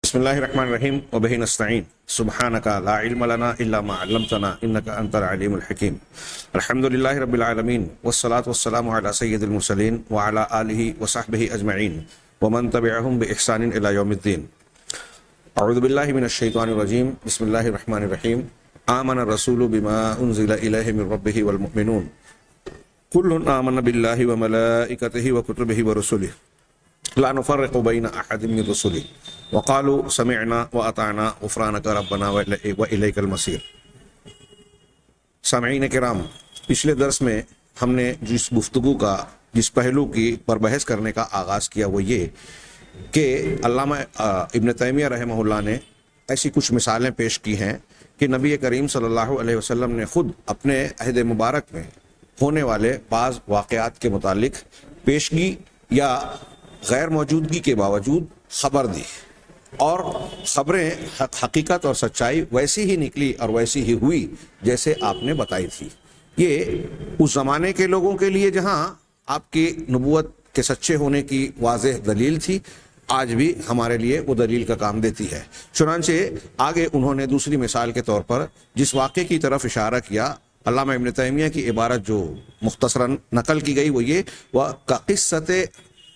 بسم اللہ الرحمن الرحیم وبہ نستعین سبحانک لا علم لنا الا ما علمتنا انک انت العلیم الحکیم الحمد للہ رب العالمین والصلاة والسلام علی سید المرسلین وعلی آلہ وصحبہ اجمعین ومن تبعہم بإحسان الی یوم الدین. اعوذ باللہ من الشیطان الرجیم. بسم اللہ الرحمن الرحیم. آمن الرسول بما انزل الیہ من ربہ والمؤمنون کل آمن باللہ وملائکتہ وکتبہ ورسلہ لا نفرق بین احد من رسلہ وقالوا سمعنا واطعنا غفرانک ربنا والیک المصیر. سامعین کرام، پچھلے درس میں ہم نے جس پہلو کی پر بحث کرنے کا آغاز کیا وہ یہ کہ علامہ ابن تیمیہ رحمہ اللہ نے ایسی کچھ مثالیں پیش کی ہیں کہ نبی کریم صلی اللہ علیہ وسلم نے خود اپنے عہد مبارک میں ہونے والے بعض واقعات کے متعلق پیشگی یا غیر موجودگی کے باوجود خبر دی، اور خبریں حقیقت اور سچائی ویسی ہی نکلی اور ویسی ہی ہوئی جیسے آپ نے بتائی تھی. یہ اس زمانے کے لوگوں کے لیے جہاں آپ کی نبوت کے سچے ہونے کی واضح دلیل تھی، آج بھی ہمارے لیے وہ دلیل کا کام دیتی ہے. چنانچہ آگے انہوں نے دوسری مثال کے طور پر جس واقعے کی طرف اشارہ کیا، علامہ ابن تیمیہ کی عبارت جو مختصراً نقل کی گئی وہ یہ وَقِصَّةِ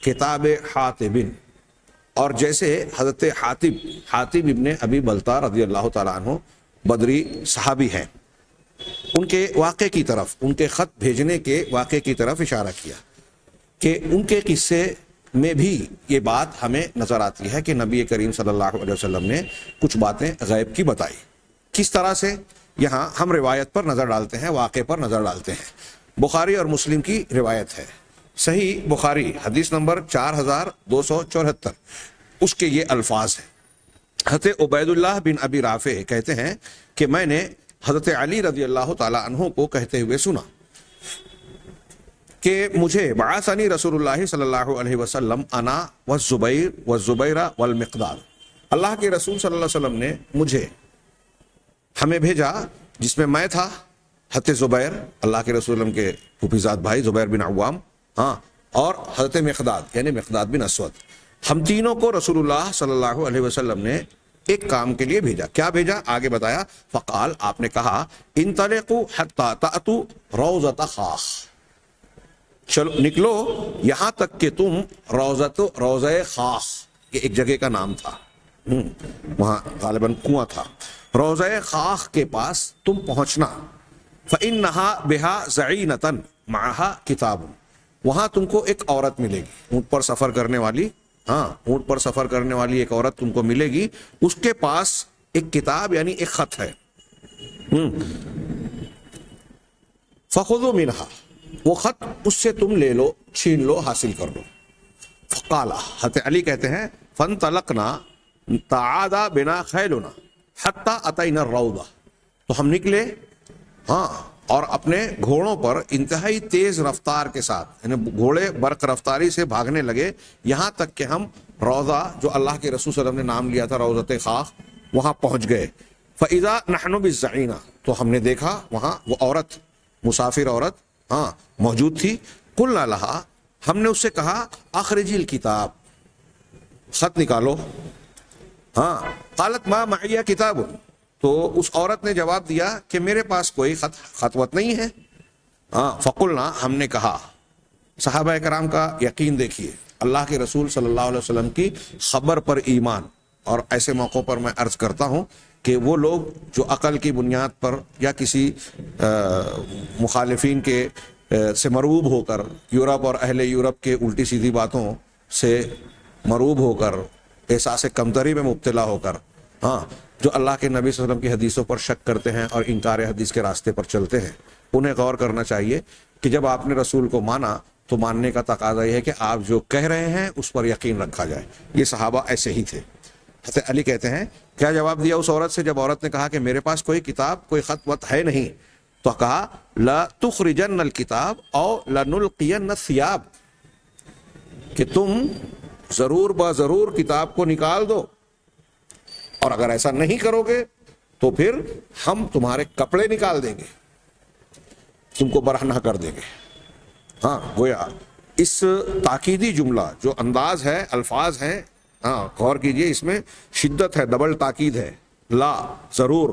کتاب حاطب، اور جیسے حضرت حاطب ابن ابی بلتہ رضی اللہ تعالیٰ عنہ بدری صحابی ہیں، ان کے واقعے کی طرف، ان کے خط بھیجنے کے واقعے کی طرف اشارہ کیا کہ ان کے قصے میں بھی یہ بات ہمیں نظر آتی ہے کہ نبی کریم صلی اللہ علیہ وسلم نے کچھ باتیں غیب کی بتائی. کس طرح سے؟ یہاا ہم روایت پر نظر ڈالتے ہیں، واقعے پر نظر ڈالتے ہیں. بخاری اور مسلم کی روایت ہے، صحیح بخاری حدیث نمبر 4274، اس کے یہ الفاظ ہیں. حضرت عبید اللہ بن ابی رافع کہتے ہیں کہ میں نے حضرت علی رضی اللہ تعالیٰ عنہ کو کہتے ہوئے سنا کہ مجھے بعثنی رسول اللہ صلی اللہ علیہ وسلم انا والزبیر والزبیر والمقداد، اللہ کے رسول صلی اللہ علیہ وسلم نے ہمیں بھیجا جس میں میں تھا، حضرت زبیر اللہ کے رسول اللہ کے پھوپھیزاد بھائی زبیر بن عوام، اور حضرت مقداد یعنی مقداد بن اسود. ہم تینوں کو رسول اللہ صلی اللہ علیہ وسلم نے ایک کام کے لیے بھیجا. کیا بھیجا؟ آگے بتایا. فقال، آپ نے کہا انطلقوا حتی تأتوا روضۃ خاخ، چلو نکلو یہاں تک کہ تم روضہ خاخ، یہ ایک جگہ کا نام تھا، وہاں غالباً کنواں تھا، روضہ خاخ کے پاس تم پہنچنا. فإنها بها زعینۃ معها کتاب، وہاں تم کو ایک عورت ملے گی، اونٹ پر سفر کرنے والی، اونٹ پر سفر کرنے والی ایک عورت تم کو ملے گی، اس کے پاس ایک کتاب یعنی ایک خط ہے. فخذوا منها، وہ خط اس سے تم لے لو، چھین لو، حاصل کر لو. فقال، حضرت علی کہتے ہیں فانطلقنا تعادى بنا خیلنا حتى اتينا الروضہ، تو ہم نکلے اور اپنے گھوڑوں پر انتہائی تیز رفتار کے ساتھ، یعنی گھوڑے برق رفتاری سے بھاگنے لگے یہاں تک کہ ہم روضہ جو اللہ کے رسول صلی اللہ علیہ وسلم نے نام لیا تھا روضۃ خاخ، وہاں پہنچ گئے. فَإِذَا نَحْنُ بِالزَّعِينَةِ، تو ہم نے دیکھا وہاں وہ عورت، مسافر عورت موجود تھی. قُلْنَا لَهَا، ہم نے اس سے کہا اخرجی الکتاب، خط نکالو. قالت ما معی کتاب، تو اس عورت نے جواب دیا کہ میرے پاس کوئی خطوت نہیں ہے. فقلنا، ہم نے کہا. صحابہ کرام کا یقین دیکھیے، اللہ کے رسول صلی اللہ علیہ وسلم کی خبر پر ایمان. اور ایسے موقعوں پر میں عرض کرتا ہوں کہ وہ لوگ جو عقل کی بنیاد پر یا کسی مخالفین کے سے مرعوب ہو کر، یورپ اور اہل یورپ کے الٹی سیدھی باتوں سے مرعوب ہو کر، احساس کمتری میں مبتلا ہو کر، جو اللہ کے نبی صلی اللہ علیہ وسلم کی حدیثوں پر شک کرتے ہیں اور انکار حدیث کے راستے پر چلتے ہیں، انہیں غور کرنا چاہیے کہ جب آپ نے رسول کو مانا تو ماننے کا تقاضا یہ ہے کہ آپ جو کہہ رہے ہیں اس پر یقین رکھا جائے. یہ صحابہ ایسے ہی تھے. حضرت علی کہتے ہیں کیا جواب دیا اس عورت سے جب عورت نے کہا کہ میرے پاس کوئی کتاب، کوئی خط وط ہے نہیں، تو کہا لا تخرجن الکتاب او لنلقین الثیاب، کہ تم ضرور ضرور کتاب کو نکال دو، اور اگر ایسا نہیں کرو گے تو پھر ہم تمہارے کپڑے نکال دیں گے، تم کو برہنہ کر دیں گے. گویا اس تاکیدی جملہ جو انداز ہے، الفاظ ہیں ہاں غور کیجئے، اس میں شدت ہے، ڈبل تاکید ہے، لا ضرور،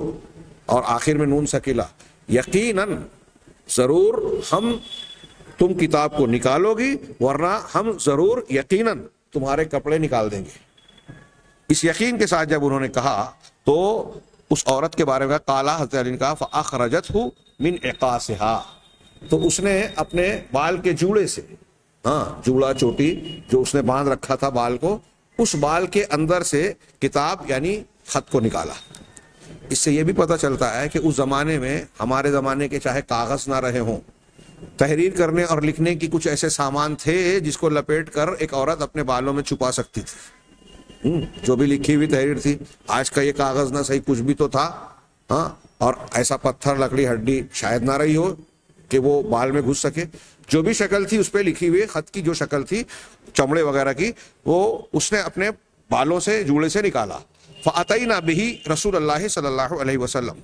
اور آخر میں نون سکیلا، یقیناً ضرور ہم تم کتاب کو نکالو گی، ورنہ ہم ضرور یقیناً تمہارے کپڑے نکال دیں گے۔ اس یقین کے ساتھ جب انہوں نے کہا تو اس عورت کے بارے میں قالا، حضرت علی نے کہا فَأَخْرَجَتْهُ مِنْ عِقَاسِهَا، تو اس نے اپنے بال کے جوڑے سے، ہاں جوڑا چوٹی جو اس نے باندھ رکھا تھا بال کو، اس بال کے اندر سے کتاب یعنی خط کو نکالا۔ اس سے یہ بھی پتہ چلتا ہے کہ اس زمانے میں، ہمارے زمانے کے چاہے کاغذ نہ رہے ہوں، تحریر کرنے اور لکھنے کی کچھ ایسے سامان تھے جس کو لپیٹ کر ایک عورت اپنے بالوں میں چھپا سکتی تھی، جو بھی لکھی ہوئی تحریر تھی۔ آج کا یہ کاغذ نہ صحیح کچھ بھی تو تھا، ہاں، اور ایسا پتھر لکڑی ہڈی شاید نہ رہی ہو کہ وہ بال میں گھس سکے۔ جو بھی شکل تھی اس پہ لکھی ہوئی خط کی، جو شکل تھی چمڑے وغیرہ کی، وہ اس نے اپنے بالوں سے، جوڑے سے نکالا۔ فَأَتَيْنَا بِهِ رسول اللہ صلی اللہ علیہ وسلم،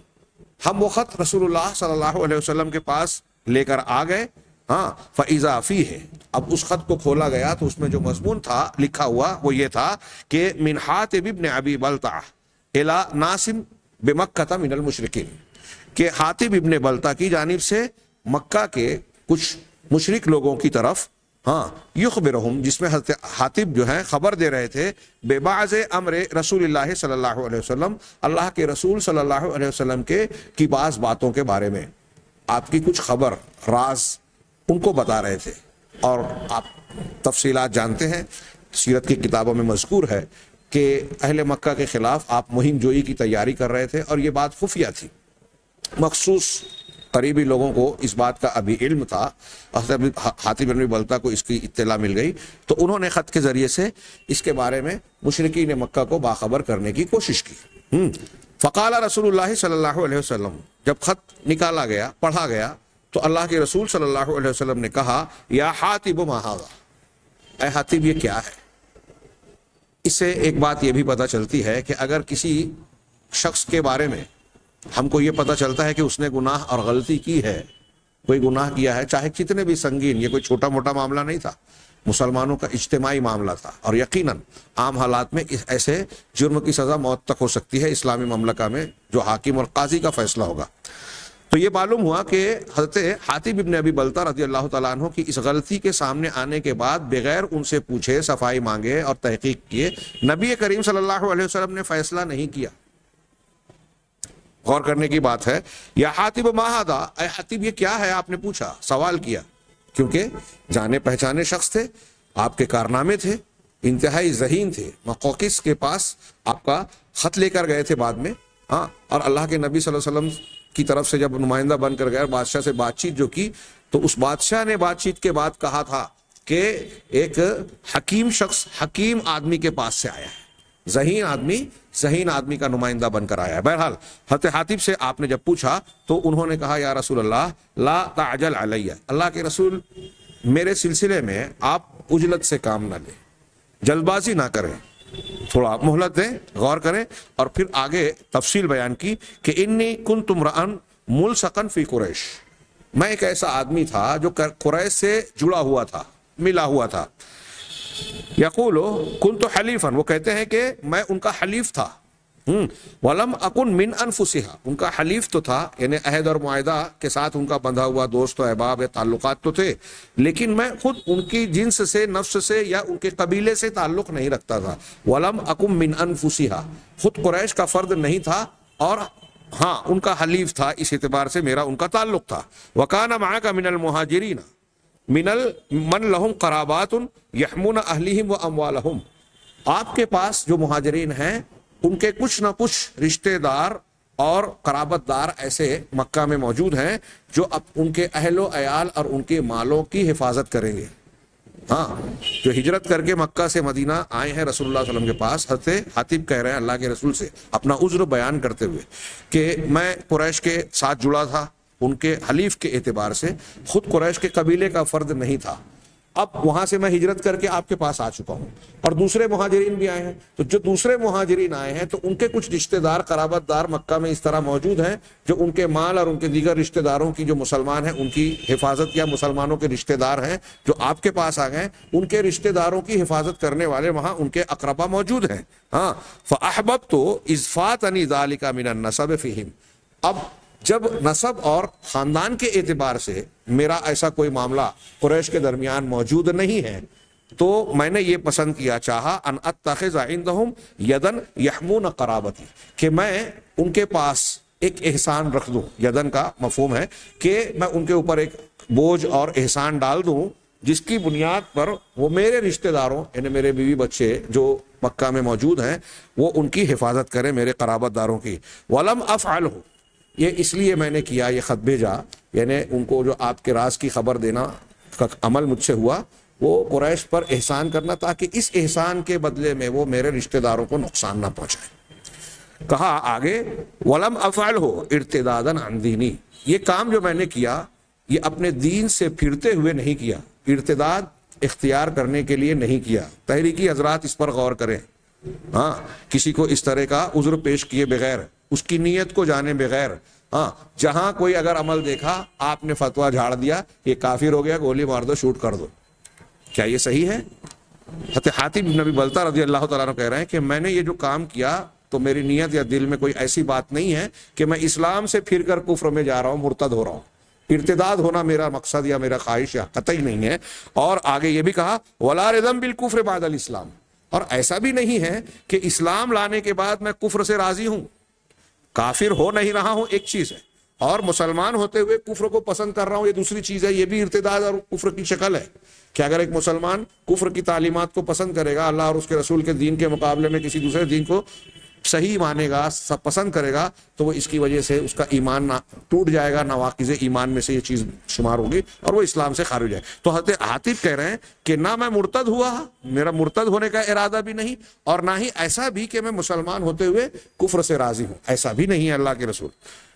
ہم وہ خط رسول اللہ صلی اللہ علیہ وسلم کے پاس لے کر آ گئے، ہاں۔ فَإِذَا فِيهِ، اب اس خط کو کھولا گیا تو اس میں جو مضمون تھا لکھا ہوا وہ یہ تھا کہ من حاتب ابن ابی بلتع الى ناسم بمکہ من المشرکین، کہ حاتب ابن بلتع کی جانب سے مکہ کے کچھ مشرک لوگوں کی طرف، ہاں، یخبرہم، جس میں حضرت حاتب جو ہیں خبر دے رہے تھے، بے بعض امر رسول اللہ صلی اللہ علیہ وسلم، اللہ کے رسول صلی اللہ علیہ وسلم کی بعض باتوں کے بارے میں، آپ کی کچھ خبر، راز ان کو بتا رہے تھے۔ اور آپ تفصیلات جانتے ہیں، سیرت کی کتابوں میں مذکور ہے کہ اہل مکہ کے خلاف آپ مہم جوئی کی تیاری کر رہے تھے، اور یہ بات خفیہ تھی، مخصوص قریبی لوگوں کو اس بات کا ابھی علم تھا۔ حضرت حاتب بن بلتع کو اس کی اطلاع مل گئی تو انہوں نے خط کے ذریعے سے اس کے بارے میں مشرکین مکہ کو باخبر کرنے کی کوشش کی۔ فقال رسول اللہ صلی اللہ علیہ وسلم، جب خط نکالا گیا، پڑھا گیا، تو اللہ کے رسول صلی اللہ علیہ وسلم نے کہا، یا حاتب ما ھذا، اے حاتب یہ کیا ہے؟ اس سے ایک بات یہ بھی پتہ چلتی ہے کہ اگر کسی شخص کے بارے میں ہم کو یہ پتہ چلتا ہے کہ اس نے گناہ اور غلطی کی ہے، کوئی گناہ کیا ہے، چاہے کتنے بھی سنگین، یہ کوئی چھوٹا موٹا معاملہ نہیں تھا، مسلمانوں کا اجتماعی معاملہ تھا، اور یقیناً عام حالات میں ایسے جرم کی سزا موت تک ہو سکتی ہے اسلامی مملکہ میں، جو حاکم اور قاضی کا فیصلہ ہوگا۔ تو یہ معلوم ہوا کہ حضرت حاتب ابن ابی بلتع رضی اللہ تعالیٰ عنہ کی اس غلطی کے سامنے آنے کے بعد بغیر ان سے پوچھے، صفائی مانگے اور تحقیق کیے، نبی کریم صلی اللہ علیہ وسلم نے فیصلہ نہیں کیا۔ غور کرنے کی بات ہے، یا حاتب ما ھذا، اے حاتب یہ کیا ہے؟ آپ نے پوچھا، سوال کیا، کیونکہ جانے پہچانے شخص تھے، آپ کے کارنامے تھے، انتہائی ذہین تھے، مقوقس کے پاس آپ کا خط لے کر گئے تھے بعد میں، ہاں، اور اللہ کے نبی صلی اللہ علیہ وسلم کی طرف سے جب نمائندہ بن کر گئے، بادشاہ سے بات چیت جو کی، تو اس بادشاہ نے بات چیت کے بعد کہا تھا کہ ایک حکیم شخص، حکیم آدمی کے پاس سے آیا ہے، ذہین آدمی کا نمائندہ بن کر آیا ہے۔ بہرحال حضرت حاتب سے آپ نے جب پوچھا تو انہوں نے کہا، یا رسول اللہ لا تعجل علیہ، اللہ کے رسول میرے سلسلے میں آپ عجلت سے کام نہ لیں، جلد بازی نہ کریں، تھوڑا مہلت دیں، غور کریں۔ اور پھر آگے تفصیل بیان کی کہ انی کنت امرأ ملصقا فی قریش، میں ایک ایسا آدمی تھا جو قریش سے جڑا ہوا تھا، ملا ہوا تھا۔ یقول کنت حلیفا، وہ کہتے ہیں کہ میں ان کا حلیف تھا، ولم اکن من انفسها، ان کا حلیف تو تھا، یعنی عہد اور معاہدہ کے ساتھ ان کا بندھا ہوا دوست و احباب یا تعلقات تو تھے، لیکن میں خود ان کی جنس سے، نفس سے یا ان کے قبیلے سے تعلق نہیں رکھتا تھا۔ ولم اکن من انفسها، خود قریش کا فرد نہیں تھا، اور ہاں ان کا حلیف تھا، اس اعتبار سے میرا ان کا تعلق تھا۔ وکان معک من المہاجرین من لہم قرابات یحمون اہلہم و اموالہم، آپ کے پاس جو مہاجرین ہیں ان کے کچھ نہ کچھ رشتہ دار اور قرابت دار ایسے مکہ میں موجود ہیں جو اب ان کے اہل و عیال اور ان کے مالوں کی حفاظت کریں گے۔ ہاں، جو ہجرت کر کے مکہ سے مدینہ آئے ہیں رسول اللہ صلی اللہ علیہ وسلم کے پاس، حضرت حاتب کہہ رہے ہیں اللہ کے رسول سے اپنا عذر بیان کرتے ہوئے کہ میں قریش کے ساتھ جڑا تھا، ان کے حلیف کے اعتبار سے، خود قریش کے قبیلے کا فرد نہیں تھا، اب وہاں سے میں ہجرت کر کے آپ کے پاس آ چکا ہوں اور دوسرے مہاجرین بھی آئے ہیں. تو جو دوسرے مہاجرین آئے ہیں تو ان کے کچھ رشتہ دار قرابت دار مکہ میں اس طرح موجود ہیں جو ان کے مال اور ان کے دیگر رشتہ داروں کی جو مسلمان ہیں ان کی حفاظت یا مسلمانوں کے رشتہ دار ہیں جو آپ کے پاس آ گئے, ان کے رشتہ داروں کی حفاظت کرنے والے وہاں ان کے اقربا موجود ہیں. ہاں, فاحببت اذ فاتنی ذلک من النسب فیہم. اب جب نسب اور خاندان کے اعتبار سے میرا ایسا کوئی معاملہ قریش کے درمیان موجود نہیں ہے تو میں نے یہ پسند کیا, چاہا ان اتخذ عندهم یدن یحمون قرابتی, کہ میں ان کے پاس ایک احسان رکھ دوں. یدن کا مفہوم ہے کہ میں ان کے اوپر ایک بوجھ اور احسان ڈال دوں جس کی بنیاد پر وہ میرے رشتہ داروں یعنی میرے بیوی بچے جو مکہ میں موجود ہیں وہ ان کی حفاظت کریں, میرے قرابت داروں کی. ولم افعلہ, یہ اس لیے میں نے کیا, یہ خط بھیجا یعنی ان کو جو آپ کے راز کی خبر دینا کا عمل مجھ سے ہوا وہ قریش پر احسان کرنا تاکہ اس احسان کے بدلے میں وہ میرے رشتہ داروں کو نقصان نہ پہنچائے. کہا آگے ولم افعلہ ارتدادا عن دینی, یہ کام جو میں نے کیا یہ اپنے دین سے پھرتے ہوئے نہیں کیا, ارتداد اختیار کرنے کے لیے نہیں کیا. تحریکی حضرات اس پر غور کریں. ہاں, کسی کو اس طرح کا عذر پیش کیے بغیر, اس کی نیت کو جانے بغیر, ہاں, جہاں کوئی اگر عمل دیکھا آپ نے فتویٰ جھاڑ دیا یہ کافر ہو گیا, گولی مار دو, شوٹ کر دو, کیا یہ صحیح ہے؟ حاتب بن ابی بلتہ رضی اللہ تعالیٰ عنہ کہہ رہے ہیں کہ میں نے یہ جو کام کیا تو میری نیت یا دل میں کوئی ایسی بات نہیں ہے کہ میں اسلام سے پھر کر کفر میں جا رہا ہوں, مرتد ہو رہا ہوں. ارتداد ہونا میرا مقصد یا میرا خواہش یا قطعی نہیں ہے. اور آگے یہ بھی کہا ولا رضا بالکفر بعد الاسلام, اور ایسا بھی نہیں ہے کہ اسلام لانے کے بعد میں کفر سے راضی ہوں, کافر ہو نہیں رہا ہوں ایک چیز ہے, اور مسلمان ہوتے ہوئے کفر کو پسند کر رہا ہوں یہ دوسری چیز ہے. یہ بھی ارتداد اور کفر کی شکل ہے کہ اگر ایک مسلمان کفر کی تعلیمات کو پسند کرے گا, اللہ اور اس کے رسول کے دین کے مقابلے میں کسی دوسرے دین کو صحیح مانے گا, سب پسند کرے گا, تو وہ اس کی وجہ سے اس کا ایمان ٹوٹ جائے گا, نواقض ایمان میں سے یہ چیز شمار ہوگی اور وہ اسلام سے خارج ہے. تو حضرت حاتب کہہ رہے ہیں کہ نہ میں مرتد ہوا, میرا مرتد ہونے کا ارادہ بھی نہیں, اور نہ ہی ایسا بھی کہ میں مسلمان ہوتے ہوئے کفر سے راضی ہوں, ایسا بھی نہیں ہے اللہ کے رسول.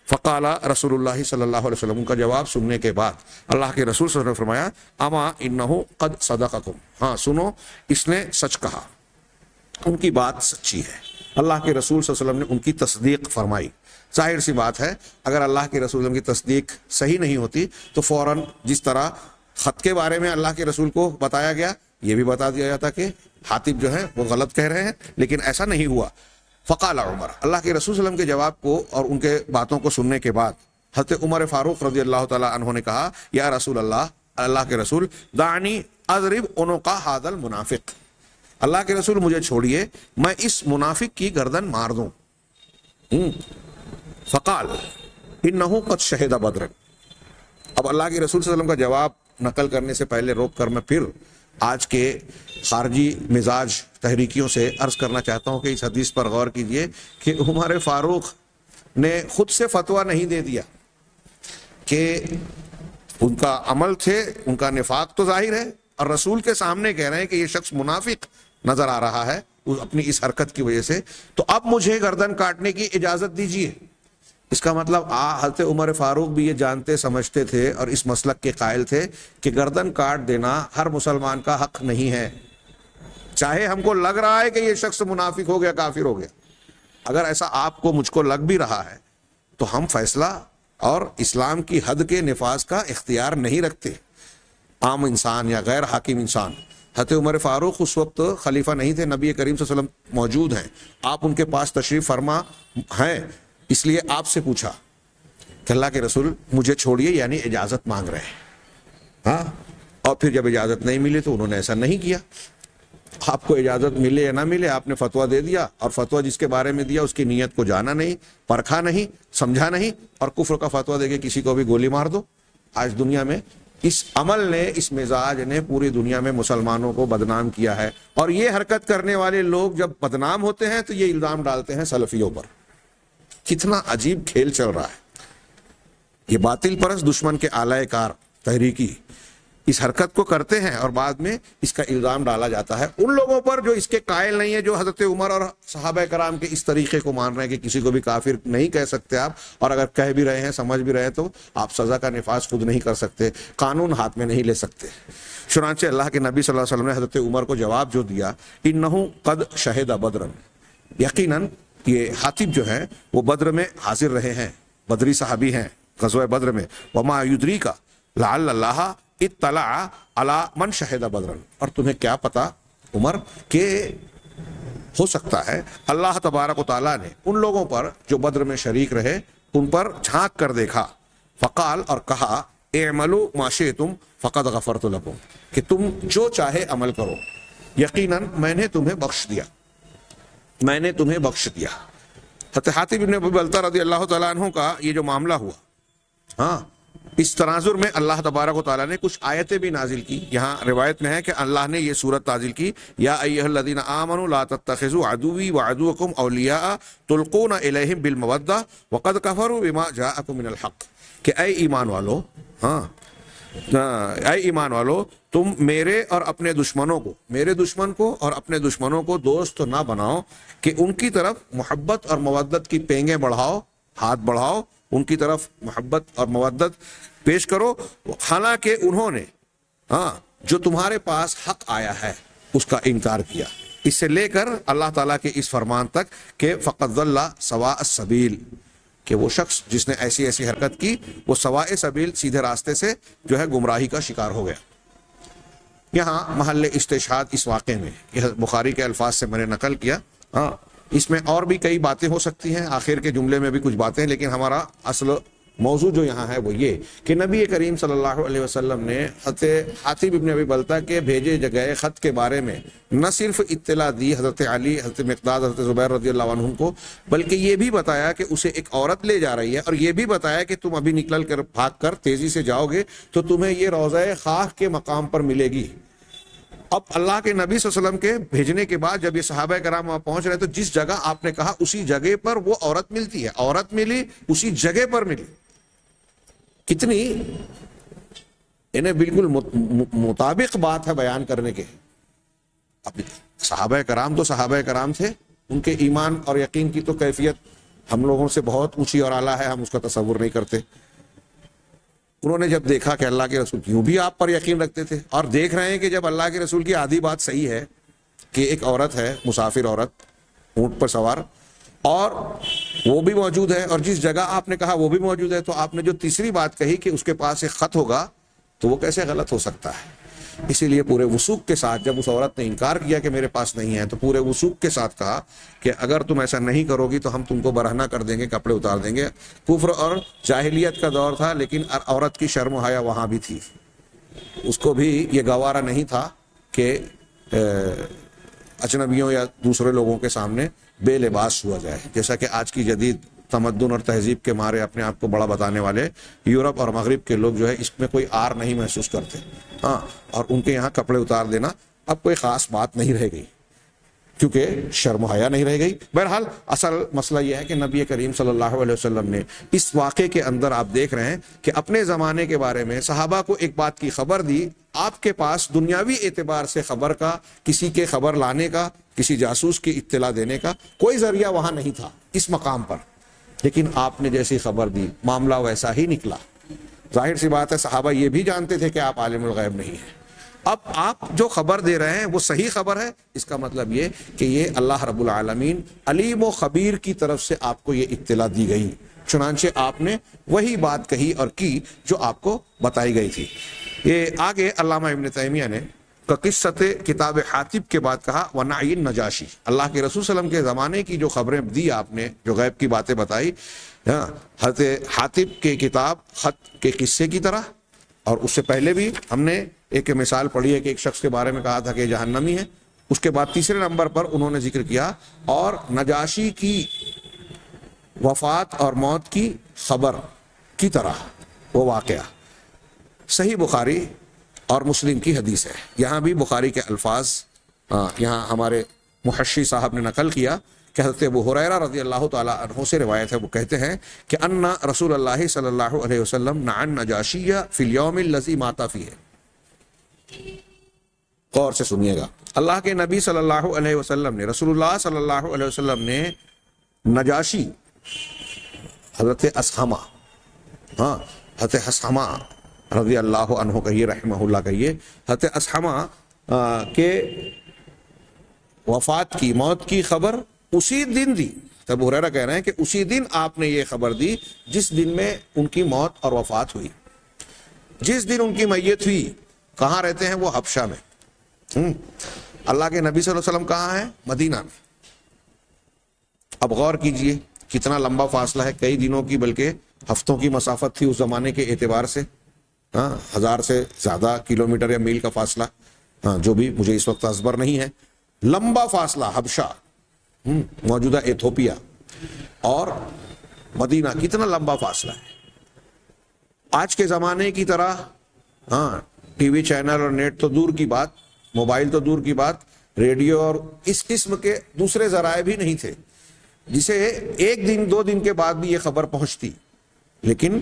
فقال رسول اللہ صلی اللہ علیہ وسلم, کا جواب سننے کے بعد اللہ کے رسول صلی اللہ علیہ وسلم نے فرمایا اما انہ قد صدقکم, ہاں سنو اس نے سچ کہا, ان کی بات سچی ہے. اللہ کے رسول صلی اللہ علیہ وسلم نے ان کی تصدیق فرمائی. ظاہر سی بات ہے اگر اللہ کے رسول کی تصدیق صحیح نہیں ہوتی تو فوراً جس طرح خط کے بارے میں اللہ کے رسول کو بتایا گیا یہ بھی بتا دیا جاتا کہ حاتب جو ہے وہ غلط کہہ رہے ہیں, لیکن ایسا نہیں ہوا. فقال عمر, اللہ کے رسول صلی اللہ علیہ وسلم کے جواب کو اور ان کے باتوں کو سننے کے بعد حضرت عمر فاروق رضی اللہ تعالیٰ عنہ نے کہا یا رسول اللہ, اللہ کے رسول, دعنی اضرب عنق ھذا المنافق, اللہ کے رسول مجھے چھوڑیے میں اس منافق کی گردن مار دوں. فقال انہ قد شہد بدر, اب اللہ کے رسول صلی اللہ علیہ وسلم کا جواب نقل کرنے سے پہلے روک کر میں پھر آج کے خارجی مزاج تحریکیوں سے عرض کرنا چاہتا ہوں کہ اس حدیث پر غور کیجئے کہ عمر فاروق نے خود سے فتویٰ نہیں دے دیا کہ ان کا عمل تھے, ان کا نفاق تو ظاہر ہے, اور رسول کے سامنے کہہ رہے ہیں کہ یہ شخص منافق نظر آ رہا ہے اپنی اس حرکت کی وجہ سے, تو اب مجھے گردن کاٹنے کی اجازت دیجیے. اس کا مطلب حضرت عمر فاروق بھی یہ جانتے سمجھتے تھے اور اس مسلک کے قائل تھے کہ گردن کاٹ دینا ہر مسلمان کا حق نہیں ہے, چاہے ہم کو لگ رہا ہے کہ یہ شخص منافق ہو گیا, کافر ہو گیا. اگر ایسا آپ کو مجھ کو لگ بھی رہا ہے تو ہم فیصلہ اور اسلام کی حد کے نفاذ کا اختیار نہیں رکھتے, عام انسان یا غیر حاکم انسان. حضرت عمر فاروق اس وقت خلیفہ نہیں تھے, نبی کریم صلی اللہ علیہ وسلم موجود ہیں, آپ ان کے پاس تشریف فرما ہیں, اس لیے آپ سے پوچھا کہ اللہ کے رسول مجھے چھوڑیے, یعنی اجازت مانگ رہے ہیں. ہاں, اور پھر جب اجازت نہیں ملی تو انہوں نے ایسا نہیں کیا. آپ کو اجازت ملے یا نہ ملے آپ نے فتویٰ دے دیا, اور فتویٰ جس کے بارے میں دیا اس کی نیت کو جانا نہیں, پرکھا نہیں, سمجھا نہیں, اور کفر کا فتویٰ دے کے کسی کو بھی گولی مار دو. آج دنیا میں اس عمل نے, اس مزاج نے پوری دنیا میں مسلمانوں کو بدنام کیا ہے, اور یہ حرکت کرنے والے لوگ جب بدنام ہوتے ہیں تو یہ الزام ڈالتے ہیں سلفیوں پر. کتنا عجیب کھیل چل رہا ہے. یہ باطل پرست دشمن کے آلائے کار تحریکی اس حرکت کو کرتے ہیں اور بعد میں اس کا الزام ڈالا جاتا ہے ان لوگوں پر جو اس کے قائل نہیں ہے، جو حضرت عمر اور صحابہ کرام کے اس طریقے کو مان رہے ہیں کہ کسی کو بھی کافر نہیں کہہ سکتے آپ، اور اگر کہہ بھی رہے ہیں، سمجھ بھی رہے ہیں، تو آپ سزا کا نفاذ خود نہیں کر سکتے، قانون ہاتھ میں نہیں لے سکتے۔ چنانچہ اللہ کے نبی صلی اللہ علیہ وسلم نے حضرت عمر کو جواب جو دیا، انہو قد شہد بدرن، یقیناً یہ حاتب جو ہیں وہ بدر میں حاضر رہے ہیں، بدری صحابی ہیں غزوہ بدر میں، وما یدریک لعل اللہ اطلع علی من شہد بدرن، اور تمہیں کیا پتا عمر کہ ہو سکتا ہے اللہ تبارک و تعالیٰ نے ان لوگوں پر جو بدر میں شریک رہے ان پر جھانک کر دیکھا، فقال، اور کہا، اعملوا ما شئتم فقد غفرت لکم، کہ تم جو چاہے عمل کرو، یقیناً میں نے تمہیں بخش دیا، میں نے تمہیں بخش دیا۔ حضرت حاتب بن ابی بلتہ رضی اللہ تعالیٰ عنہ کا یہ جو معاملہ ہوا، ہاں، اس تناظر میں اللہ تبارک و تعالیٰ نے کچھ آیتیں بھی نازل کی۔ یہاں روایت میں ہے کہ اللہ نے یہ سورت نازل کی، یا ایھا الذین آمنوا لا تتخذوا عدوی وعدوکم اولیاء تلقون الیہم بالمودہ وقد کفروا بما جاءکم من الحق، کہ اے ایمان والو، ہاں، اے ایمان والو، تم میرے اور اپنے دشمنوں کو، میرے دشمن کو اور اپنے دشمنوں کو دوست نہ بناؤ، کہ ان کی طرف محبت اور مودت کی پینگیں بڑھاؤ، ہاتھ بڑھاؤ، ان کی طرف محبت اور مودت پیش کرو، حالانکہ انہوں نے جو تمہارے پاس حق آیا ہے اس کا انکار کیا، اس سے لے کر اللہ تعالیٰ کے اس فرمان تک کہ فقد ضل سواء السبیل، کہ وہ شخص جس نے ایسی ایسی حرکت کی وہ سواء سبیل، سیدھے راستے سے جو ہے گمراہی کا شکار ہو گیا۔ یہاں محل استشہاد اس واقعے میں، یہ بخاری کے الفاظ سے میں نے نقل کیا، ہاں، اس میں اور بھی کئی باتیں ہو سکتی ہیں، آخر کے جملے میں بھی کچھ باتیں، لیکن ہمارا اصل موضوع جو یہاں ہے وہ یہ کہ نبی کریم صلی اللہ علیہ وسلم نے حضرت حاتب ابن ابی بلتہ کے بھیجے گئے خط کے بارے میں نہ صرف اطلاع دی حضرت علی، حضرت مقداد، حضرت زبیر رضی اللہ عنہ کو، بلکہ یہ بھی بتایا کہ اسے ایک عورت لے جا رہی ہے، اور یہ بھی بتایا کہ تم ابھی نکل کر بھاگ کر تیزی سے جاؤ گے تو تمہیں یہ روضہ خاک کے مقام پر ملے گی۔ اب اللہ کے نبی صلی اللہ علیہ وسلم کے بھیجنے کے بعد جب یہ صحابہ کرام وہاں پہنچ رہے تو جس جگہ آپ نے کہا اسی جگہ پر وہ عورت ملتی ہے، عورت ملی، اسی جگہ پر ملی۔ کتنی انہیں بالکل مطابق بات ہے بیان کرنے کے۔ اب صحابہ کرام تو صحابہ کرام تھے، ان کے ایمان اور یقین کی تو کیفیت ہم لوگوں سے بہت اونچی اور اعلیٰ ہے، ہم اس کا تصور نہیں کرتے۔ انہوں نے جب دیکھا کہ اللہ کے رسول یوں بھی آپ پر یقین رکھتے تھے، اور دیکھ رہے ہیں کہ جب اللہ کے رسول کی آدھی بات صحیح ہے کہ ایک عورت ہے، مسافر عورت، اونٹ پر سوار، اور وہ بھی موجود ہے، اور جس جگہ آپ نے کہا وہ بھی موجود ہے، تو آپ نے جو تیسری بات کہی کہ اس کے پاس ایک خط ہوگا، تو وہ کیسے غلط ہو سکتا ہے؟ اسی لیے پورے وثوق کے ساتھ جب اس عورت نے انکار کیا کہ میرے پاس نہیں ہے، تو پورے وثوق کے ساتھ کہا کہ اگر تم ایسا نہیں کرو گی تو ہم تم کو برہنہ کر دیں گے، کپڑے اتار دیں گے۔ کفر اور جاہلیت کا دور تھا، لیکن عورت کی شرم و حیا وہاں بھی تھی، اس کو بھی یہ گوارا نہیں تھا کہ اجنبیوں یا دوسرے لوگوں کے سامنے بے لباس ہوا جائے، جیسا کہ آج کی جدید تمدن اور تہذیب کے مارے اپنے آپ کو بڑا بتانے والے یورپ اور مغرب کے لوگ جو ہے اس میں کوئی آر نہیں محسوس کرتے، ہاں، اور ان کے یہاں کپڑے اتار دینا اب کوئی خاص بات نہیں رہ گئی، کیونکہ شرم و حیا نہیں رہ گئی۔ بہرحال اصل مسئلہ یہ ہے کہ نبی کریم صلی اللہ علیہ وسلم نے اس واقعے کے اندر آپ دیکھ رہے ہیں کہ اپنے زمانے کے بارے میں صحابہ کو ایک بات کی خبر دی، آپ کے پاس دنیاوی اعتبار سے خبر کا، کسی کے خبر لانے کا، کسی جاسوس کی اطلاع دینے کا کوئی ذریعہ وہاں نہیں تھا اس مقام پر، لیکن آپ نے جیسی خبر دی معاملہ ویسا ہی نکلا۔ ظاہر سی بات ہے صحابہ یہ بھی جانتے تھے کہ آپ عالم الغیب نہیں ہیں، اب آپ جو خبر دے رہے ہیں وہ صحیح خبر ہے، اس کا مطلب یہ کہ یہ اللہ رب العالمین علیم و خبیر کی طرف سے آپ کو یہ اطلاع دی گئی، چنانچہ آپ نے وہی بات کہی اور کی جو آپ کو بتائی گئی تھی۔ یہ آگے علامہ ابن تیمیہ نے قصت کتاب حاتب کے بعد کہا ونعی النجاشی، اللہ کے رسول صلی اللہ علیہ وسلم کے زمانے کی جو خبریں دی آپ نے، جو غیب کی باتیں بتائی، حضرت حاتب کے کتاب خط کے قصے کی طرح، اور اس سے پہلے بھی ہم نے ایک مثال پڑھی ہے کہ ایک شخص کے بارے میں کہا تھا کہ جہنمی ہے، اس کے بعد تیسرے نمبر پر انہوں نے ذکر کیا اور نجاشی کی وفات اور موت کی خبر کی طرح وہ واقعہ۔ صحیح بخاری اور مسلم کی حدیث ہے، یہاں بھی بخاری کے الفاظ یہاں ہمارے محشی صاحب نے نقل کیا کہ حضرت ابو ہریرہ رضی اللہ تعالیٰ عنہ سے روایت ہے، وہ کہتے ہیں کہ ان رسول اللہ صلی اللہ علیہ وسلم نعى النجاشی فی الیوم الذی مات فیہ، غور سے سنیے گا. اللہ کے نبی صلی اللہ علیہ وسلم نے، رسول اللہ صلی اللہ علیہ وسلم نے نجاشی حضرت اسحمہ، حضرت اسحمہ رضی اللہ عنہ کہیے، رحمہ اللہ کہیے، حضرت اسحمہ کے وفات کی، موت کی خبر اسی دن دی. ابو ہریرہ کہہ رہے ہیں کہ اسی دن آپ نے یہ خبر دی جس دن میں ان کی موت اور وفات ہوئی. جس دن ان کی میت ہوئی، کہاں رہتے ہیں وہ؟ حبشہ میں. اللہ کے نبی صلی اللہ علیہ وسلم کہاں ہیں؟ مدینہ میں. اب غور کیجئے کتنا لمبا فاصلہ ہے، کئی دنوں کی بلکہ ہفتوں کی مسافت تھی اس زمانے کے اعتبار سے. 1000 سے زیادہ کلومیٹر یا میل کا فاصلہ، جو بھی مجھے اس وقت ازبر نہیں ہے. لمبا فاصلہ، حبشہ موجودہ ایتھوپیا اور مدینہ، کتنا لمبا فاصلہ ہے. آج کے زمانے کی طرح ٹی وی چینل اور نیٹ تو دور کی بات، موبائل تو دور کی بات، ریڈیو اور اس قسم کے دوسرے ذرائع بھی نہیں تھے جسے ایک دن 2 دن کے بعد بھی یہ خبر پہنچتی. لیکن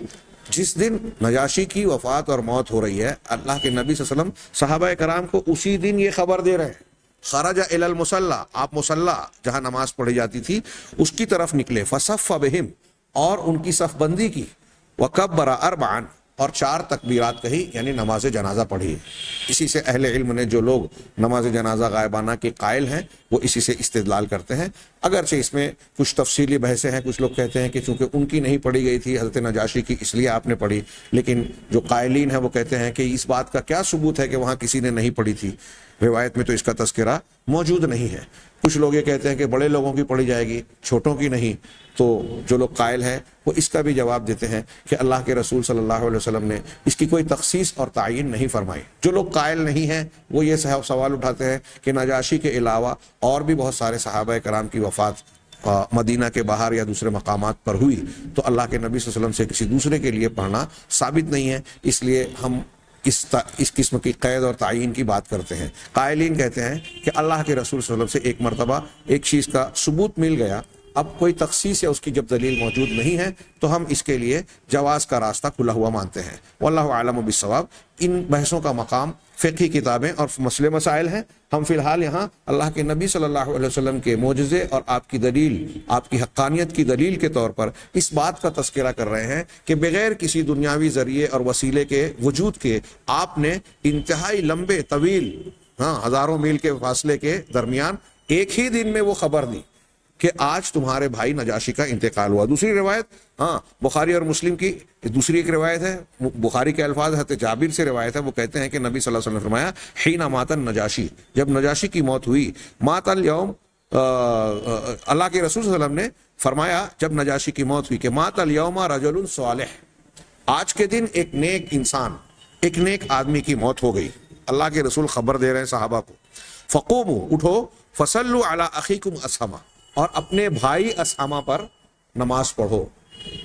جس دن نجاشی کی وفات اور موت ہو رہی ہے، اللہ کے نبی صلی اللہ علیہ وسلم صحابہ کرام کو اسی دن یہ خبر دے رہے ہیں. خرج الی المصلی، آپ مصلی جہاں نماز پڑھی جاتی تھی اس کی طرف نکلے. فصف بہم، اور ان کی صف بندی کی. وکبر اربعا، اور 4 تکبیرات کہی، یعنی نماز جنازہ پڑھی. اسی سے اہل علم نے، جو لوگ نماز جنازہ غائبانہ کے قائل ہیں، وہ اسی سے استدلال کرتے ہیں. اگرچہ اس میں کچھ تفصیلی بحثیں ہیں. کچھ لوگ کہتے ہیں کہ چونکہ ان کی نہیں پڑھی گئی تھی حضرت نجاشی کی، اس لیے آپ نے پڑھی. لیکن جو قائلین ہیں وہ کہتے ہیں کہ اس بات کا کیا ثبوت ہے کہ وہاں کسی نے نہیں پڑھی تھی؟ روایت میں تو اس کا تذکرہ موجود نہیں ہے. کچھ لوگ یہ کہتے ہیں کہ بڑے لوگوں کی پڑھی جائے گی، چھوٹوں کی نہیں. تو جو لوگ قائل ہیں وہ اس کا بھی جواب دیتے ہیں کہ اللہ کے رسول صلی اللہ علیہ وسلم نے اس کی کوئی تخصیص اور تعین نہیں فرمائی. جو لوگ قائل نہیں ہیں وہ یہ سوال اٹھاتے ہیں کہ نجاشی کے علاوہ اور بھی بہت سارے صحابہ کرام کی وفات مدینہ کے باہر یا دوسرے مقامات پر ہوئی، تو اللہ کے نبی صلی اللہ علیہ وسلم سے کسی دوسرے کے لیے پڑھنا ثابت نہیں ہے. اس لیے ہم اس قسم کی قید اور تعین کی بات کرتے ہیں. قائلین کہتے ہیں کہ اللہ کے رسول صلی اللہ علیہ وسلم سے ایک مرتبہ ایک چیز کا ثبوت مل گیا، اب کوئی تخصیص یا اس کی جب دلیل موجود نہیں ہے تو ہم اس کے لیے جواز کا راستہ کھلا ہوا مانتے ہیں. واللہ اعلم بالصواب. ان بحثوں کا مقام فقہی کتابیں اور مسئلے مسائل ہیں. ہم فی الحال یہاں اللہ کے نبی صلی اللہ علیہ وسلم کے معجزے اور آپ کی دلیل، آپ کی حقانیت کی دلیل کے طور پر اس بات کا تذکرہ کر رہے ہیں کہ بغیر کسی دنیاوی ذریعے اور وسیلے کے وجود کے آپ نے انتہائی لمبے طویل، ہزاروں میل کے فاصلے کے درمیان ایک ہی دن میں وہ خبر دی کہ آج تمہارے بھائی نجاشی کا انتقال ہوا. دوسری روایت بخاری اور مسلم کی دوسری ایک روایت ہے. بخاری کے الفاظ حضرت جابر سے روایت ہے. وہ کہتے ہیں کہ نبی صلی اللہ علیہ وسلم نے فرمایا حین مات النجاشی، جب نجاشی کی موت ہوئی. مات الیوم، اللہ کے رسول صلی اللہ علیہ وسلم نے فرمایا جب نجاشی کی موت ہوئی کہ مات الیوم رجل صالح، آج کے دن ایک نیک انسان، ایک نیک آدمی کی موت ہو گئی. اللہ کے رسول خبر دے رہے ہیں صحابہ کو. فقوموا، اٹھو، فصلوا علی اخیکم اسحمہ، اور اپنے بھائی اسحمہ پر نماز پڑھو.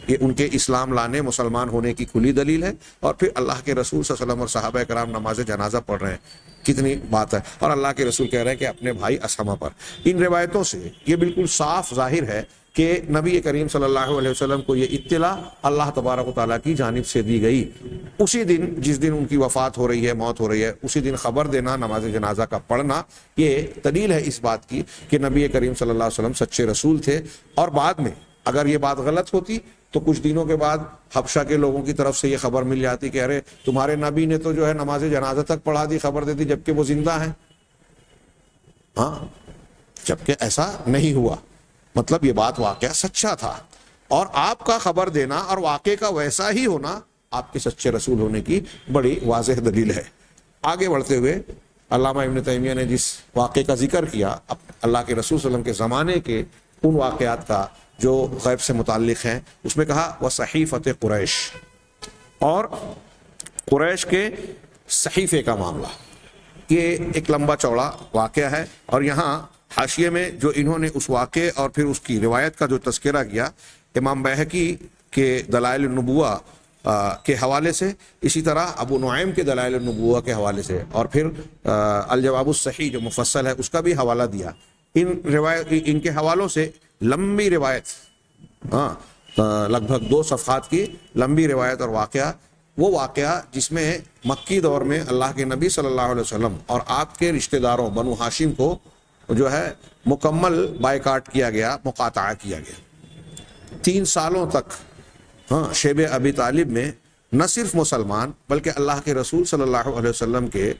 یہ ان کے اسلام لانے، مسلمان ہونے کی کھلی دلیل ہے. اور پھر اللہ کے رسول صلی اللہ علیہ وسلم اور صحابہ کرام نماز جنازہ پڑھ رہے ہیں، کتنی بات ہے. اور اللہ کے رسول کہہ رہے ہیں کہ اپنے بھائی اسحمہ پر. ان روایتوں سے یہ بالکل صاف ظاہر ہے کہ نبی کریم صلی اللہ علیہ وسلم کو یہ اطلاع اللہ تبارک و تعالیٰ کی جانب سے دی گئی. اسی دن جس دن ان کی وفات ہو رہی ہے، موت ہو رہی ہے، اسی دن خبر دینا، نماز جنازہ کا پڑھنا، یہ دلیل ہے اس بات کی کہ نبی کریم صلی اللہ علیہ وسلم سچے رسول تھے. اور بعد میں اگر یہ بات غلط ہوتی تو کچھ دنوں کے بعد حبشہ کے لوگوں کی طرف سے یہ خبر مل جاتی کہ ارے تمہارے نبی نے تو جو ہے نماز جنازہ تک پڑھا دی، خبر دے دی، جبکہ وہ زندہ ہیں. جبکہ ایسا نہیں ہوا. مطلب یہ بات واقعہ سچا تھا، اور آپ کا خبر دینا اور واقعے کا ویسا ہی ہونا آپ کے سچے رسول ہونے کی بڑی واضح دلیل ہے. آگے بڑھتے ہوئے علامہ ابن تیمیہ نے جس واقعے کا ذکر کیا اللہ کے رسول صلی اللہ علیہ وسلم کے زمانے کے ان واقعات کا جو غیب سے متعلق ہیں، اس میں کہا وصحیفۃ قریش، اور قریش کے صحیفے کا معاملہ. یہ ایک لمبا چوڑا واقعہ ہے، اور یہاں حاشیے میں جو انہوں نے اس واقعے اور پھر اس کی روایت کا جو تذکرہ کیا، امام بیہقی کے دلائل النبوہ کے حوالے سے، اسی طرح ابو نعیم کے دلائل النبوہ کے حوالے سے، اور پھر الجواب الصحیح جو مفصل ہے اس کا بھی حوالہ دیا. ان کے حوالوں سے لمبی روایت، لگ بھگ 2 صفحات کی لمبی روایت اور واقعہ وہ واقعہ جس میں مکی دور میں اللہ کے نبی صلی اللہ علیہ وسلم اور آپ کے رشتہ داروں بنو ہاشم کو جو ہے مکمل بائیکاٹ کیا گیا، مقاطعہ کیا گیا 3 سالوں تک۔ ہاں، شیب ابی طالب میں نہ صرف مسلمان بلکہ اللہ کے رسول صلی اللہ علیہ وسلم کے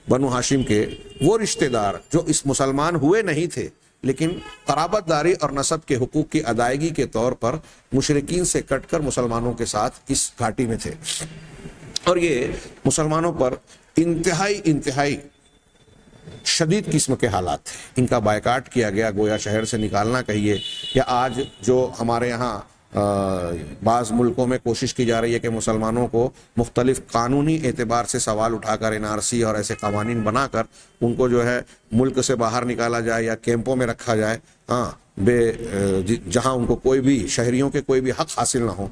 بنو ہاشم کے وہ رشتہ دار جو اس مسلمان ہوئے نہیں تھے لیکن قرابت داری اور نسب کے حقوق کی ادائیگی کے طور پر مشرکین سے کٹ کر مسلمانوں کے ساتھ اس گھاٹی میں تھے، اور یہ مسلمانوں پر انتہائی شدید قسم کے حالات تھے۔ ان کا بائیکاٹ کیا گیا، گویا شہر سے نکالنا کہیے، یا آج جو ہمارے یہاں بعض ملکوں میں کوشش کی جا رہی ہے کہ مسلمانوں کو مختلف قانونی اعتبار سے سوال اٹھا کر NRC اور ایسے قوانین بنا کر ان کو جو ہے ملک سے باہر نکالا جائے یا کیمپوں میں رکھا جائے، جہاں ان کو کوئی بھی شہریوں کے کوئی بھی حق حاصل نہ ہو۔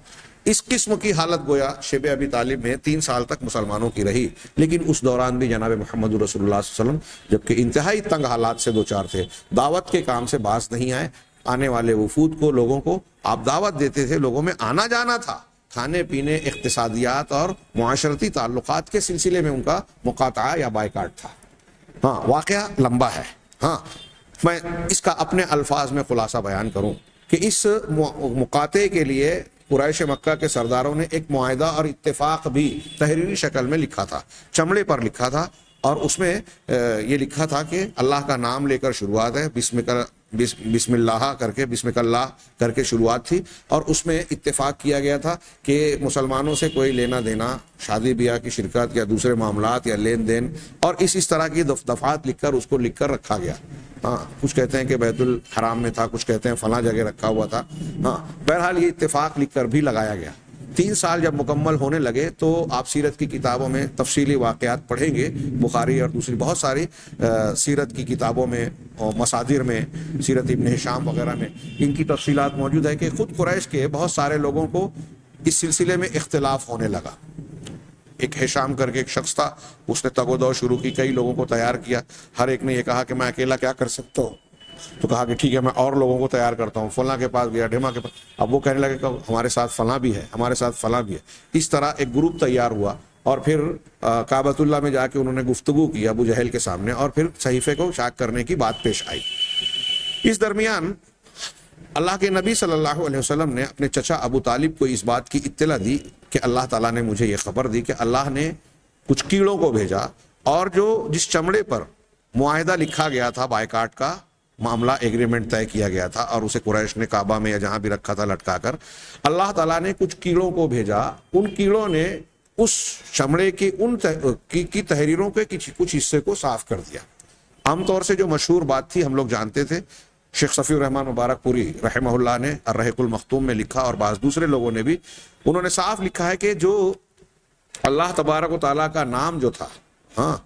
اس قسم کی حالت گویا شیب ابی طالب میں 3 سال تک مسلمانوں کی رہی، لیکن اس دوران بھی جناب محمد رسول اللہ صلی اللہ علیہ وسلم جبکہ انتہائی تنگ حالات سے دوچار تھے، دعوت کے کام سے باز نہیں آئے۔ آنے والے وفود کو، لوگوں کو آپ دعوت دیتے تھے، لوگوں میں آنا جانا تھا، کھانے پینے، اقتصادیات اور معاشرتی تعلقات کے سلسلے میں ان کا مقاطعہ یا بائیکاٹ تھا۔ ہاں، واقعہ لمبا ہے۔ ہاں، میں اس کا اپنے الفاظ میں خلاصہ بیان کروں کہ اس مقاطعے کے لیے قریش مکہ کے سرداروں نے ایک معاہدہ اور اتفاق بھی تحریری شکل میں لکھا تھا، چمڑے پر لکھا تھا، اور اس میں یہ لکھا تھا کہ اللہ کا نام لے کر شروعات ہے، بسم اللہ کر کے شروعات تھی، اور اس میں اتفاق کیا گیا تھا کہ مسلمانوں سے کوئی لینا دینا، شادی بیاہ کی شرکت یا دوسرے معاملات یا لین دین، اور اس طرح کی دفعات لکھ کر رکھا گیا۔ ہاں، کچھ کہتے ہیں کہ بیت الحرام میں تھا، کچھ کہتے ہیں فلاں جگہ رکھا ہوا تھا۔ ہاں، بہرحال یہ اتفاق لکھ کر بھی لگایا گیا۔ 3 سال جب مکمل ہونے لگے تو آپ سیرت کی کتابوں میں تفصیلی واقعات پڑھیں گے، بخاری اور دوسری بہت ساری سیرت کی کتابوں میں اور مصادر میں، سیرت ابن ہشام وغیرہ میں ان کی تفصیلات موجود ہے کہ خود قریش کے بہت سارے لوگوں کو اس سلسلے میں اختلاف ہونے لگا۔ ایک ہشام کر کے ایک شخص تھا، اس نے تگ و دو شروع کی، کئی لوگوں کو تیار کیا، ہر ایک نے یہ کہا کہ میں اکیلا کیا کر سکتا ہوں، تو کہا کہ ٹھیک ہے میں اور لوگوں کو تیار کرتا ہوں، فلاں کے پاس گیا، ڈھیما کے پاس، اب وہ کہنے لگے کہ ہمارے ساتھ فلاں بھی ہے، ہمارے ساتھ فلاں بھی ہے۔ اس طرح ایک گروپ تیار ہوا، اور پھر کعبۃ اللہ میں جا کے انہوں نے گفتگو کی ابو جہل کے سامنے، اور پھر صحیفے کو چاک کرنے کی بات پیش آئی۔ اس درمیان اللہ کے نبی صلی اللہ علیہ وسلم نے اپنے چچا ابو طالب کو اس بات کی اطلاع دی کہ اللہ تعالیٰ نے مجھے یہ خبر دی کہ اللہ نے کچھ کیڑوں کو بھیجا، اور جس چمڑے پر معاہدہ لکھا گیا تھا، بائیکاٹ کا معاملہ، ایگریمنٹ طے کیا گیا تھا، اور اسے قریش نے کعبہ میں یا جہاں بھی رکھا تھا لٹکا کر، اللہ تعالیٰ نے کچھ کیڑوں کو بھیجا۔ ان کیڑوں نے اس چمڑے کی تحریروں کے کچھ حصے کو صاف کر دیا۔ عام طور سے جو مشہور بات تھی ہم لوگ جانتے تھے، شیخ صفی الرحمن مبارک پوری رحمہ اللہ نے الرحیق المختوم میں لکھا، اور بعض دوسرے لوگوں نے بھی، انہوں نے صاف لکھا ہے کہ جو اللہ تبارک و تعالیٰ کا نام جو تھا، ہاں،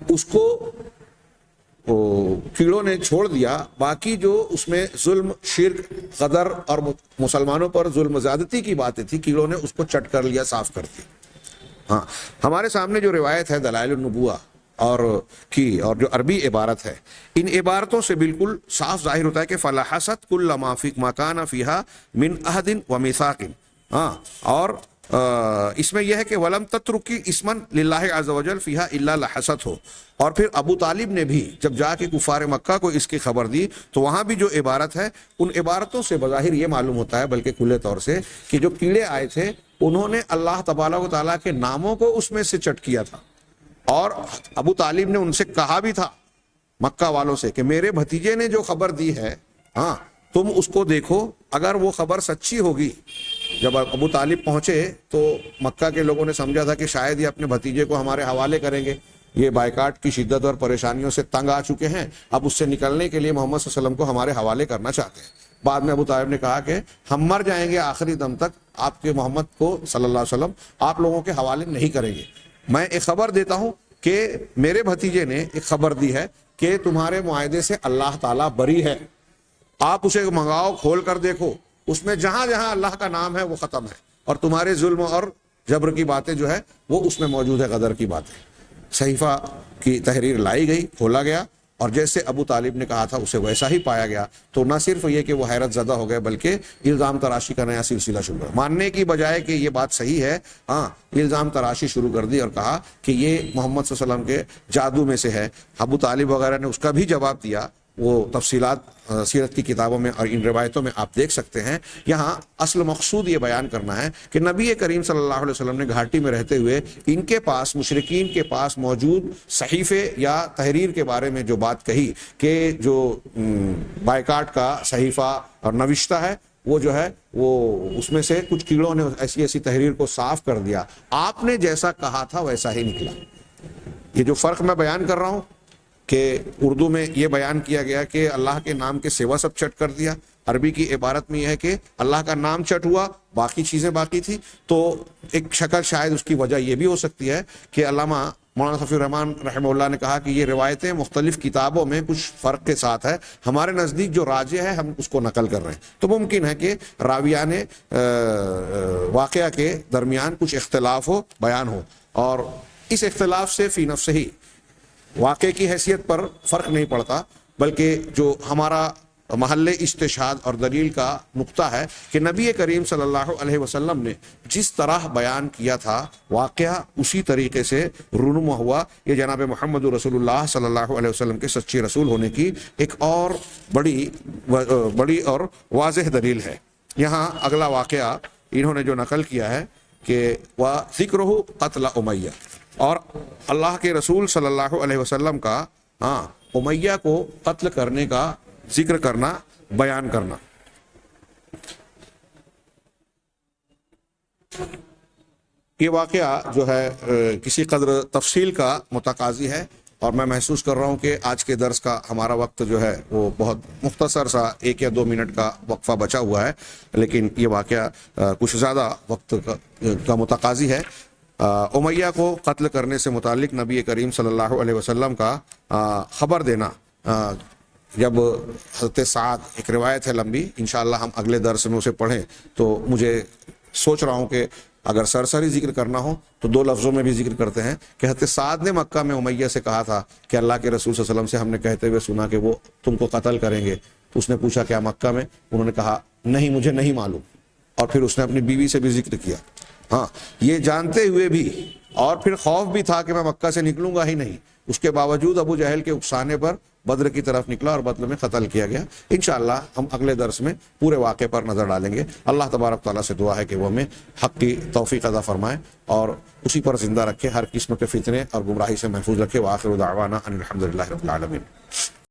اس کو کیڑوں نے چھوڑ دیا، باقی جو اس میں ظلم، شرک، غدر اور مسلمانوں پر ظلم زیادتی کی باتیں تھی، کیڑوں نے اس کو چٹ کر لیا، صاف کر دیا۔ ہاں، ہمارے سامنے جو روایت ہے دلائل النبوہ اور جو عربی عبارت ہے، ان عبارتوں سے بالکل صاف ظاہر ہوتا ہے کہ فلاحست کل ما کان فیہا من عہد و میثاق۔ ہاں، اور اس میں یہ ہے کہ ولم تترکی اسمن للہ عز وجل فیہا الا لحست ہو۔ اور پھر ابو طالب نے بھی جب جا کے کفار مکہ کو اس کی خبر دی تو وہاں بھی جو عبارت ہے، ان عبارتوں سے بظاہر یہ معلوم ہوتا ہے، بلکہ کھلے طور سے، کہ جو کیڑے آئے تھے انہوں نے اللہ تبارک و تعالیٰ کے ناموں کو اس میں سے چٹ کیا تھا، اور ابو طالب نے ان سے کہا بھی تھا، مکہ والوں سے، کہ میرے بھتیجے نے جو خبر دی ہے، ہاں، تم اس کو دیکھو، اگر وہ خبر سچی ہوگی۔ جب ابو طالب پہنچے تو مکہ کے لوگوں نے سمجھا تھا کہ شاید یہ اپنے بھتیجے کو ہمارے حوالے کریں گے، یہ بائیکاٹ کی شدت اور پریشانیوں سے تنگ آ چکے ہیں، اب اس سے نکلنے کے لیے محمد صلی اللہ علیہ وسلم کو ہمارے حوالے کرنا چاہتے ہیں۔ بعد میں ابو طالب نے کہا کہ ہم مر جائیں گے آخری دم تک، آپ کے محمد کو صلی اللہ علیہ وسلم آپ لوگوں کے حوالے نہیں کریں گے۔ میں ایک خبر دیتا ہوں کہ میرے بھتیجے نے ایک خبر دی ہے کہ تمہارے معاہدے سے اللہ تعالیٰ بری ہے، آپ اسے منگاؤ، کھول کر دیکھو، اس میں جہاں جہاں اللہ کا نام ہے وہ ختم ہے، اور تمہارے ظلم اور جبر کی باتیں جو ہے وہ اس میں موجود ہے، غدر کی باتیں۔ صحیفہ کی تحریر لائی گئی، کھولا گیا، اور جیسے ابو طالب نے کہا تھا اسے ویسا ہی پایا گیا، تو نہ صرف یہ کہ وہ حیرت زدہ ہو گئے بلکہ الزام تراشی کا نیا سلسلہ شروع ہوا، ماننے کی بجائے کہ یہ بات صحیح ہے، ہاں الزام تراشی شروع کر دی اور کہا کہ یہ محمد صلی اللہ علیہ وسلم کے جادو میں سے ہے۔ ابو طالب وغیرہ نے اس کا بھی جواب دیا، وہ تفصیلات سیرت کی کتابوں میں اور ان روایتوں میں آپ دیکھ سکتے ہیں۔ یہاں اصل مقصود یہ بیان کرنا ہے کہ نبی کریم صلی اللہ علیہ وسلم نے گھاٹی میں رہتے ہوئے ان کے پاس، مشرکین کے پاس موجود صحیفے یا تحریر کے بارے میں جو بات کہی کہ جو بائیکاٹ کا صحیفہ اور نوشتہ ہے وہ جو ہے وہ اس میں سے کچھ کیڑوں نے ایسی ایسی تحریر کو صاف کر دیا، آپ نے جیسا کہا تھا ویسا ہی نکلا۔ یہ جو فرق میں بیان کر رہا ہوں کہ اردو میں یہ بیان کیا گیا کہ اللہ کے نام کے سوا سب چٹ کر دیا، عربی کی عبارت میں یہ ہے کہ اللہ کا نام چٹ ہوا باقی چیزیں باقی تھی، تو ایک شکل شاید اس کی وجہ یہ بھی ہو سکتی ہے کہ علامہ مولانا صفی الرحمان رحمہ اللہ نے کہا کہ یہ روایتیں مختلف کتابوں میں کچھ فرق کے ساتھ ہے، ہمارے نزدیک جو راجح ہے ہم اس کو نقل کر رہے ہیں، تو ممکن ہے کہ راویان واقعہ کے درمیان کچھ اختلاف ہو، بیان ہو، اور اس اختلاف سے فی نفسہ ہی واقعے کی حیثیت پر فرق نہیں پڑتا، بلکہ جو ہمارا محل استشہاد اور دلیل کا نقطہ ہے کہ نبی کریم صلی اللہ علیہ وسلم نے جس طرح بیان کیا تھا واقعہ اسی طریقے سے رونما ہوا۔ یہ جناب محمد رسول اللہ صلی اللہ علیہ وسلم کے سچے رسول ہونے کی ایک اور بڑی اور واضح دلیل ہے۔ یہاں اگلا واقعہ انہوں نے جو نقل کیا ہے کہ وَذِكْرُهُ قَتْلَ أُمَيَّةَ، اور اللہ کے رسول صلی اللہ علیہ وسلم کا امیہ کو قتل کرنے کا ذکر کرنا، بیان کرنا۔ یہ واقعہ جو ہے کسی قدر تفصیل کا متقاضی ہے، اور میں محسوس کر رہا ہوں کہ آج کے درس کا ہمارا وقت جو ہے وہ بہت مختصر سا 1 یا 2 منٹ کا وقفہ بچا ہوا ہے، لیکن یہ واقعہ کچھ زیادہ وقت کا متقاضی ہے۔ امیہ کو قتل کرنے سے متعلق نبی کریم صلی اللہ علیہ وسلم کا خبر دینا، جب حضرت سعد، ایک روایت ہے لمبی، انشاءاللہ ہم اگلے درس میں اسے پڑھیں، تو مجھے سوچ رہا ہوں کہ اگر سرسری ذکر کرنا ہو تو 2 لفظوں میں بھی ذکر کرتے ہیں کہ حضرت سعد نے مکہ میں امیہ سے کہا تھا کہ اللہ کے رسول صلی اللہ علیہ وسلم سے ہم نے کہتے ہوئے سنا کہ وہ تم کو قتل کریں گے، تو اس نے پوچھا کیا مکہ میں؟ انہوں نے کہا نہیں، مجھے نہیں معلوم، اور پھر اس نے اپنی بیوی سے بھی ذکر کیا، ہاں یہ جانتے ہوئے بھی، اور پھر خوف بھی تھا کہ میں مکہ سے نکلوں گا ہی نہیں، اس کے باوجود ابو جہل کے اکسانے پر بدر کی طرف نکلا اور بدر میں قتل کیا گیا۔ انشاءاللہ ہم اگلے درس میں پورے واقعے پر نظر ڈالیں گے۔ اللہ تبارک تعالیٰ سے دعا ہے کہ وہ ہمیں حق کی توفیق عطا فرمائے اور اسی پر زندہ رکھے، ہر قسم کے فتنے اور گمراہی سے محفوظ رکھے۔ وآخر دعوانا ان الحمد للہ رب العالمین۔